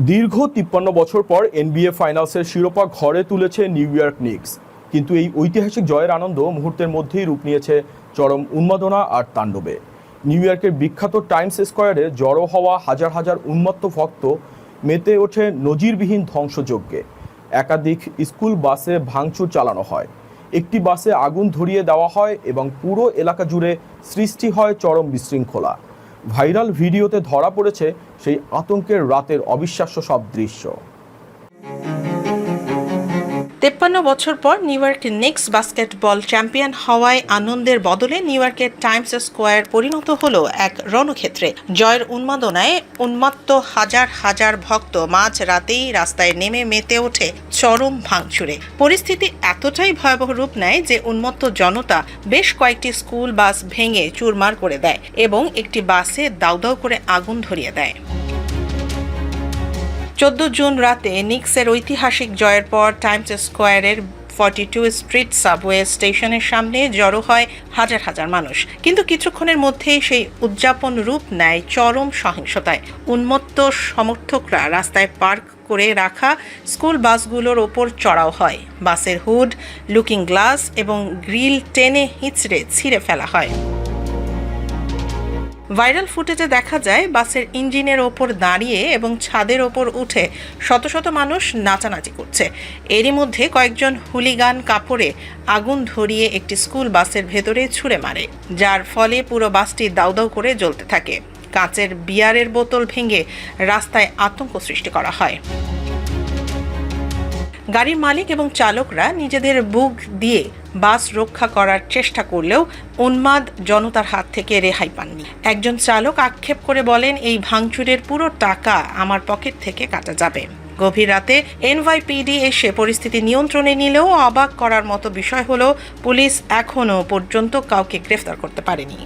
দীর্ঘ 53 বছর পর এনবিএ ফাইনালসের শিরোপা ঘরে তুলেছে নিউ ইয়র্ক নিক্স। কিন্তু এই ঐতিহাসিক জয়ের আনন্দ মুহূর্তের মধ্যেই রূপ নিয়েছে চরম উন্মাদনা আর তাণ্ডবে। নিউ ইয়র্কের বিখ্যাত টাইমস স্কোয়ারে জড়ো হওয়া হাজার হাজার উন্মত্ত ভক্ত মেতে ওঠে নজিরবিহীন ধ্বংসযজ্ঞে। একাধিক স্কুল বাসে ভাঙচুর চালানো হয়, একটি বাসে আগুন ধরিয়ে দেওয়া হয় এবং পুরো এলাকা জুড়ে সৃষ্টি হয় চরম বিশৃঙ্খলা। ভাইরাল ভিডিওতে ধরা পড়েছে সেই আতঙ্কের রাতের অবিশ্বাস্য সব দৃশ্য। 53 বছর পর new York NIX basketball champion হওয়ায় আনন্দের বদলে নিউ ইয়র্কের টাইমস স্কোয়ার পরিণত হলো এক রণক্ষেত্রে। জয়ের উন্মাদনায় উন্মত্ত হাজার হাজার ভক্ত মাঝ রাতেই রাস্তায় নেমে মেতে ওঠে চরম ভাঙচুরে। পরিস্থিতি এতটাই ভয়াবহ রূপ নেয় যে উন্মত্ত জনতা বেশ কয়েকটি স্কুল বাস ভেঙে চুরমার করে দেয় এবং একটি বাসে দাউ দাউ করে আগুন ধরিয়ে দেয়। 14 জুন রাতে নিক্সের ঐতিহাসিক জয়ের পর টাইমস স্কোয়ারের 42 স্ট্রিট সাবওয়ে স্টেশনের সামনে জড়ো হয় হাজার হাজার মানুষ। কিন্তু কিছুক্ষণের মধ্যেই সেই উদযাপন রূপ নেয় চরম সহিংসতায়। উন্মত্ত সমর্থকরা রাস্তায় পার্ক করে রাখা স্কুল বাসগুলোর ওপর চড়াও হয়। বাসের হুড, লুকিং গ্লাস এবং গ্রিল টেনে হিঁচড়ে ছিঁড়ে ফেলা হয়। ভাইরাল ফুটেজে দেখা যায় বাসের ইঞ্জিনের ওপর দাঁড়িয়ে এবং ছাদের ওপর উঠে শত শত মানুষ নাচানাচি করছে। এরই মধ্যে কয়েকজন হুলিগান কাপড়ে আগুন ধরিয়ে একটি স্কুল বাসের ভেতরে ছুঁড়ে মারে, যার ফলে পুরো বাসটি দাউ দাউ করে জ্বলতে থাকে। কাঁচের বিয়ারের বোতল ভেঙে রাস্তায় আতঙ্ক সৃষ্টি করা হয়। গাড়ির মালিক এবং চালকরা নিজেদের বুক দিয়ে বাস রক্ষা করার চেষ্টা করলেও উন্মাদ জনতার হাত থেকে রেহাই পাননি। একজন চালক আক্ষেপ করে বলেন, এই ভাঙচুরের পুরো টাকা আমার পকেট থেকে কাটা যাবে। গভীর রাতে এনওয়াইপিডি এসে পরিস্থিতি নিয়ন্ত্রণে নিলেও অবাক করার মতো বিষয় হলো পুলিশ এখনও পর্যন্ত কাউকে গ্রেফতার করতে পারেনি।